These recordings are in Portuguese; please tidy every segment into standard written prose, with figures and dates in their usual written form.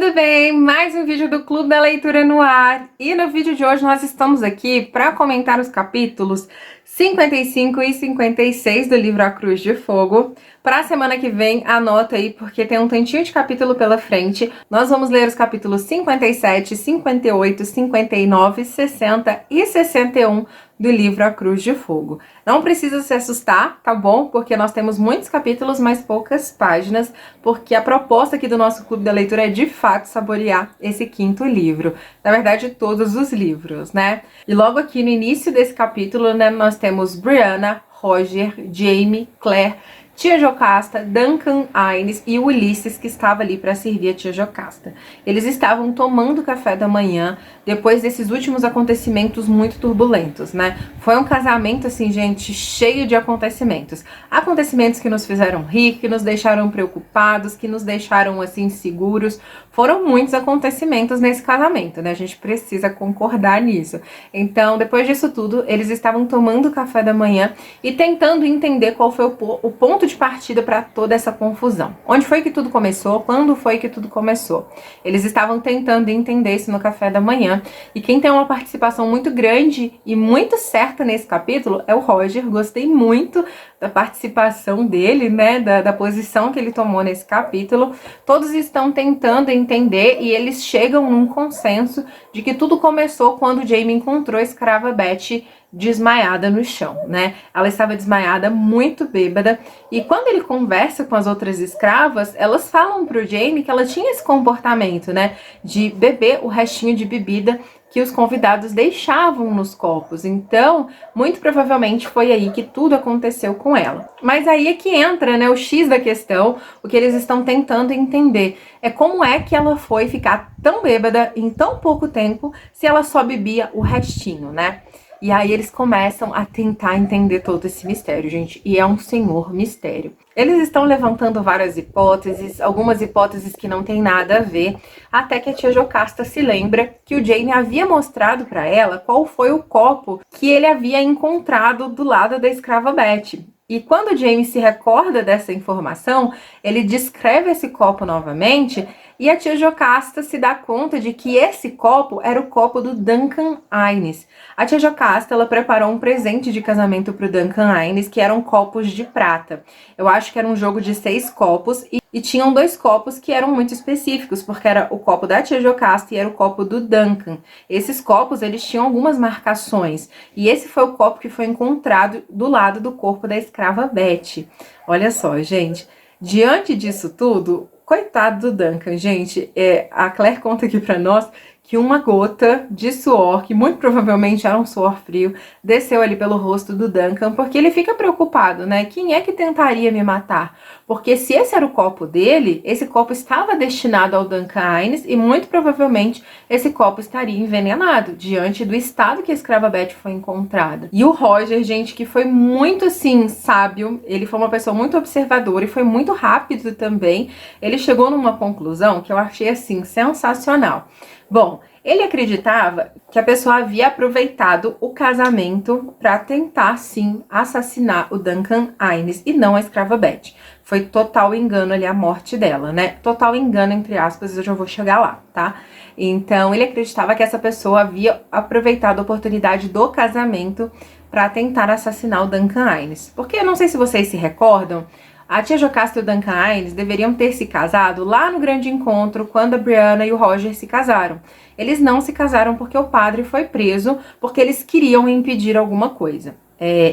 tudo bem? Mais um vídeo do Clube da Leitura no ar. E no vídeo de hoje nós estamos aqui para comentar os capítulos 55 e 56 do livro A Cruz de Fogo. Para a semana que vem, anota aí, porque tem um tantinho de capítulo pela frente. Nós vamos ler os capítulos 57, 58, 59, 60 e 61 do livro A Cruz de Fogo. Não precisa se assustar, tá bom? Porque nós temos muitos capítulos, mas poucas páginas, porque a proposta aqui do nosso Clube da Leitura é de fato saborear esse quinto livro. Na verdade, todos os livros, né? E logo aqui no início desse capítulo, né, nós temos Brianna, Roger, Jamie, Claire, Tia Jocasta, Duncan Hines e Ulisses, que estava ali para servir a Tia Jocasta. Eles estavam tomando café da manhã depois desses últimos acontecimentos muito turbulentos, né? Foi um casamento, assim, gente, cheio de acontecimentos. Acontecimentos que nos fizeram rir, que nos deixaram preocupados, que nos deixaram, assim, seguros. Foram muitos acontecimentos nesse casamento, né? A gente precisa concordar nisso. Então, depois disso tudo, eles estavam tomando café da manhã e tentando entender qual foi o ponto de partida para toda essa confusão. Onde foi que tudo começou? Quando foi que tudo começou? Eles estavam tentando entender isso no café da manhã. E quem tem uma participação muito grande e muito certa nesse capítulo é o Roger. Gostei muito da participação dele, né? Da posição que ele tomou nesse capítulo. Todos estão tentando entender e eles chegam num consenso de que tudo começou quando Jamie encontrou a escrava Betty desmaiada no chão, né? Ela estava desmaiada, muito bêbada, e quando ele conversa com as outras escravas, elas falam pro Jamie que ela tinha esse comportamento, né, de beber o restinho de bebida que os convidados deixavam nos copos. Então, muito provavelmente foi aí que tudo aconteceu com ela. Mas aí é que entra, né, o X da questão, o que eles estão tentando entender. É como é que ela foi ficar tão bêbada em tão pouco tempo se ela só bebia o restinho, né? E aí eles começam a tentar entender todo esse mistério, gente. E é um senhor mistério. Eles estão levantando várias hipóteses, algumas hipóteses que não tem nada a ver, até que a tia Jocasta se lembra que o Jamie havia mostrado para ela qual foi o copo que ele havia encontrado do lado da escrava Betty. E quando o Jamie se recorda dessa informação, ele descreve esse copo novamente e a tia Jocasta se dá conta de que esse copo era o copo do Duncan Hines. A tia Jocasta, ela preparou um presente de casamento para o Duncan Hines, que eram copos de prata. Eu acho que era um jogo de 6 copos e tinham 2 copos que eram muito específicos, porque era o copo da tia Jocasta e era o copo do Duncan. Esses copos, eles tinham algumas marcações e esse foi o copo que foi encontrado do lado do corpo da escrava Betty. Olha só, gente, diante disso tudo, coitado do Duncan, gente, a Claire conta aqui pra nós que uma gota de suor, que muito provavelmente era um suor frio, desceu ali pelo rosto do Duncan, porque ele fica preocupado, né? Quem é que tentaria me matar? Porque se esse era o copo dele, esse copo estava destinado ao Duncan Hines e muito provavelmente esse copo estaria envenenado, diante do estado que a escrava Betty foi encontrada. E o Roger, gente, que foi muito, assim, sábio, ele foi uma pessoa muito observadora e foi muito rápido também, ele chegou numa conclusão que eu achei, assim, sensacional. Bom, ele acreditava que a pessoa havia aproveitado o casamento para tentar, sim, assassinar o Duncan Hines e não a escrava Betty. Foi total engano ali a morte dela, né? Total engano, entre aspas, eu já vou chegar lá, tá? Então, ele acreditava que essa pessoa havia aproveitado a oportunidade do casamento para tentar assassinar o Duncan Hines. Porque eu não sei se vocês se recordam, a tia Jocasta e o Duncan Hines deveriam ter se casado lá no grande encontro, quando a Brianna e o Roger se casaram. Eles não se casaram porque o padre foi preso, porque eles queriam impedir alguma coisa.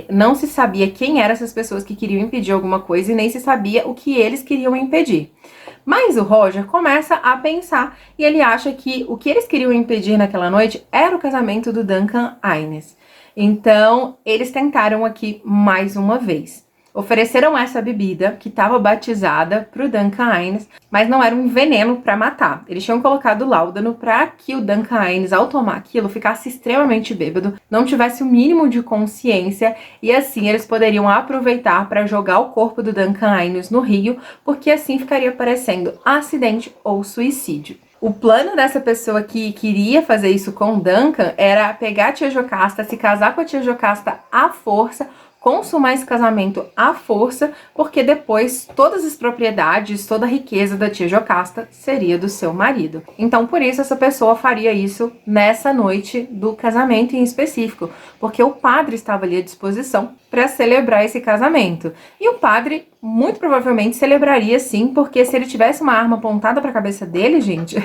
Não se sabia quem eram essas pessoas que queriam impedir alguma coisa e nem se sabia o que eles queriam impedir. Mas o Roger começa a pensar e ele acha que o que eles queriam impedir naquela noite era o casamento do Duncan Hines. Então, eles tentaram aqui mais uma vez. Ofereceram essa bebida, que estava batizada, para o Duncan Hines, mas não era um veneno para matar. Eles tinham colocado láudano para que o Duncan Hines, ao tomar aquilo, ficasse extremamente bêbado, não tivesse o mínimo de consciência, e assim eles poderiam aproveitar para jogar o corpo do Duncan Hines no rio, porque assim ficaria parecendo acidente ou suicídio. O plano dessa pessoa que queria fazer isso com o Duncan era pegar a tia Jocasta, se casar com a tia Jocasta à força, consumar esse casamento à força, porque depois todas as propriedades, toda a riqueza da tia Jocasta seria do seu marido. Então, por isso, essa pessoa faria isso nessa noite do casamento em específico, porque o padre estava ali à disposição para celebrar esse casamento. E o padre, muito provavelmente, celebraria sim, porque se ele tivesse uma arma apontada para a cabeça dele, gente,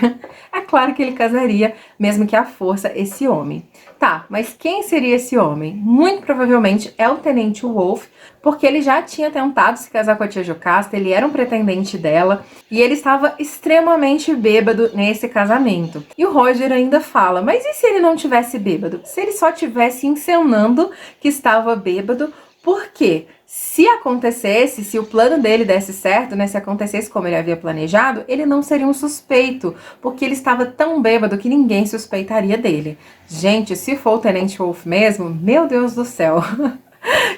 é claro que ele casaria, mesmo que à força, esse homem. Tá, mas quem seria esse homem? Muito provavelmente é o Tenente Wolfe, porque ele já tinha tentado se casar com a tia Jocasta, ele era um pretendente dela, e ele estava extremamente bêbado nesse casamento. E o Roger ainda fala, mas e se ele não tivesse bêbado? Se ele só tivesse encenando que estava bêbado, por quê? Se acontecesse, se o plano dele desse certo, né, se acontecesse como ele havia planejado, ele não seria um suspeito, porque ele estava tão bêbado que ninguém suspeitaria dele. Gente, se for o Tenente Wolfe mesmo, meu Deus do céu,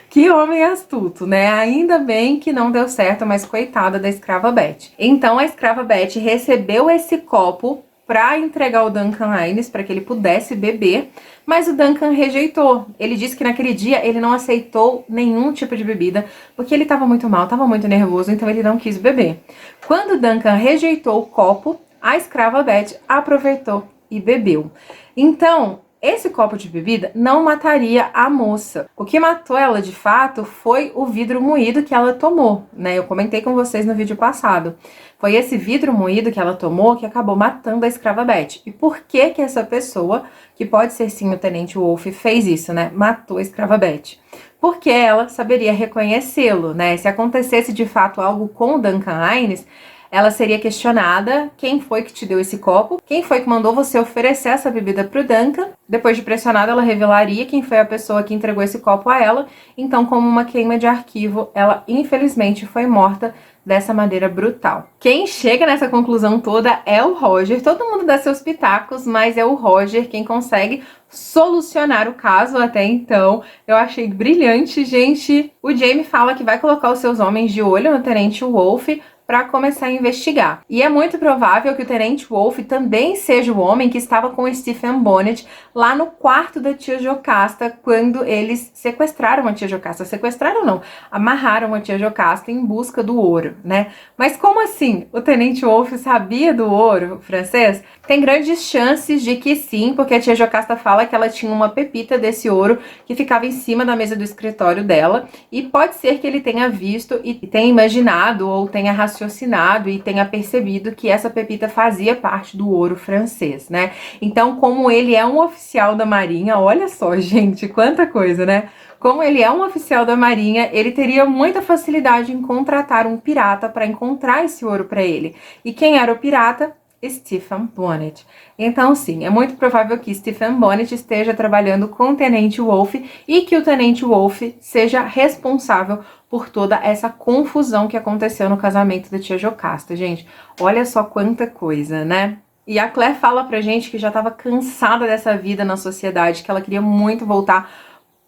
que homem astuto, né? Ainda bem que não deu certo, mas coitada da escrava Beth. Então a escrava Beth recebeu esse copo para entregar ao Duncan Hines para que ele pudesse beber, mas o Duncan rejeitou. Ele disse que naquele dia ele não aceitou nenhum tipo de bebida, porque ele estava muito mal, estava muito nervoso, então ele não quis beber. Quando o Duncan rejeitou o copo, a escrava Beth aproveitou e bebeu. Então, esse copo de bebida não mataria a moça. O que matou ela, de fato, foi o vidro moído que ela tomou, né? Eu comentei com vocês no vídeo passado. Foi esse vidro moído que ela tomou que acabou matando a escrava Beth. E por que que essa pessoa, que pode ser sim o Tenente Wolfe, fez isso, né? Matou a escrava Beth. Porque ela saberia reconhecê-lo, né? Se acontecesse de fato algo com o Duncan Hines, ela seria questionada: quem foi que te deu esse copo? Quem foi que mandou você oferecer essa bebida para o Duncan? Depois de pressionada, ela revelaria quem foi a pessoa que entregou esse copo a ela. Então, como uma queima de arquivo, ela infelizmente foi morta dessa maneira brutal. Quem chega nessa conclusão toda é o Roger. Todo mundo dá seus pitacos, mas é o Roger quem consegue solucionar o caso até então. Eu achei brilhante, gente. O Jaime fala que vai colocar os seus homens de olho no Tenente Wolfe para começar a investigar. E é muito provável que o Tenente Wolfe também seja o homem que estava com o Stephen Bonnet lá no quarto da tia Jocasta, quando eles sequestraram a tia Jocasta. Sequestraram não, amarraram a tia Jocasta em busca do ouro, né? Mas como assim o Tenente Wolfe sabia do ouro francês? Tem grandes chances de que sim, porque a tia Jocasta fala que ela tinha uma pepita desse ouro que ficava em cima da mesa do escritório dela, e pode ser que ele tenha visto e tenha imaginado ou tenha raciocinado e tenha percebido que essa pepita fazia parte do ouro francês, né? Então, como ele é um oficial da Marinha, olha só, gente, quanta coisa, né? Como ele é um oficial da Marinha, ele teria muita facilidade em contratar um pirata para encontrar esse ouro para ele. E quem era o pirata? Stephen Bonnet. Então, sim, é muito provável que Stephen Bonnet esteja trabalhando com o Tenente Wolfe e que o Tenente Wolfe seja responsável por toda essa confusão que aconteceu no casamento da tia Jocasta. Gente, olha só quanta coisa, né? E a Claire fala pra gente que já estava cansada dessa vida na sociedade, que ela queria muito voltar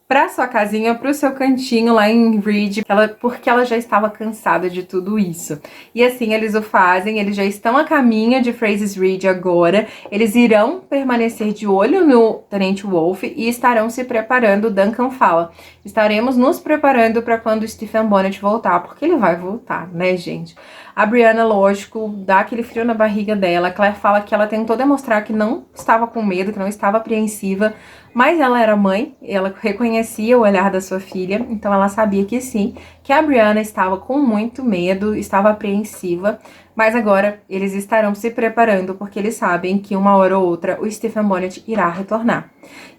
para sua casinha, para o seu cantinho lá em Reed, porque ela já estava cansada de tudo isso. E assim eles o fazem, eles já estão a caminho de Fraser's Ridge agora, eles irão permanecer de olho no Tenente Wolfe e estarão se preparando. Duncan fala: estaremos nos preparando para quando o Stephen Bonnet voltar, porque ele vai voltar, né, gente? A Brianna, lógico, dá aquele frio na barriga dela. A Claire fala que ela tentou demonstrar que não estava com medo, que não estava apreensiva, mas ela era mãe, ela reconhecia o olhar da sua filha, então ela sabia que sim, que a Brianna estava com muito medo, estava apreensiva, mas agora eles estarão se preparando porque eles sabem que uma hora ou outra o Stephen Bonnet irá retornar.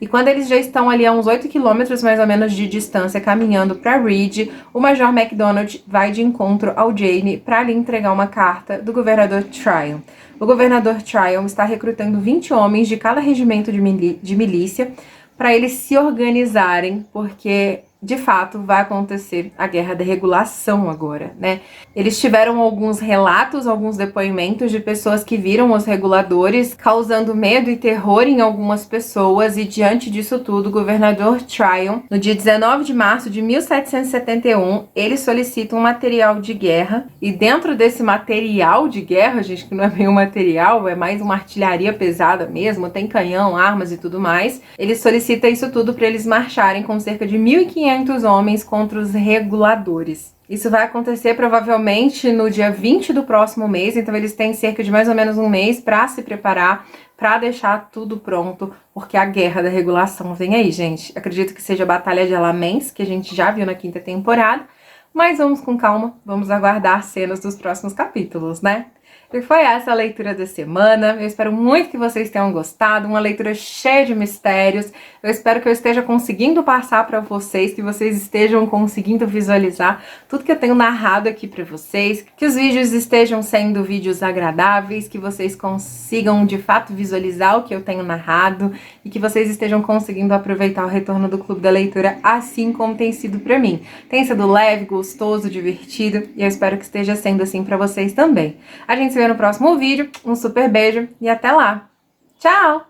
E quando eles já estão ali a uns 8 quilômetros mais ou menos de distância caminhando para Reed, o Major MacDonald vai de encontro ao Jaime para lhe entregar uma carta do governador Tryon. O governador Tryon está recrutando 20 homens de cada regimento de milícia para eles se organizarem, porque de fato vai acontecer a guerra da regulação agora, né? Eles tiveram alguns relatos, alguns depoimentos de pessoas que viram os reguladores causando medo e terror em algumas pessoas, e diante disso tudo, o governador Tryon, no dia 19 de março de 1771, ele solicita um material de guerra, e dentro desse material de guerra, gente, que não é bem um material, é mais uma artilharia pesada mesmo, tem canhão, armas e tudo mais, ele solicita isso tudo para eles marcharem com cerca de 1.500 1.500 homens contra os reguladores. Isso vai acontecer provavelmente no dia 20 do próximo mês, então eles têm cerca de mais ou menos um mês para se preparar, para deixar tudo pronto, porque a guerra da regulação vem aí, gente. Acredito que seja a Batalha de Alamens, que a gente já viu na 5ª temporada, mas vamos com calma, vamos aguardar cenas dos próximos capítulos, né? E foi essa a leitura da semana. Eu espero muito que vocês tenham gostado. Uma leitura cheia de mistérios. Eu espero que eu esteja conseguindo passar para vocês, que vocês estejam conseguindo visualizar tudo que eu tenho narrado aqui para vocês, que os vídeos estejam sendo vídeos agradáveis, que vocês consigam de fato visualizar o que eu tenho narrado e que vocês estejam conseguindo aproveitar o retorno do Clube da Leitura assim como tem sido para mim. Tem sido leve, gostoso, divertido e eu espero que esteja sendo assim para vocês também. A gente se vê no próximo vídeo, um super beijo e até lá! Tchau!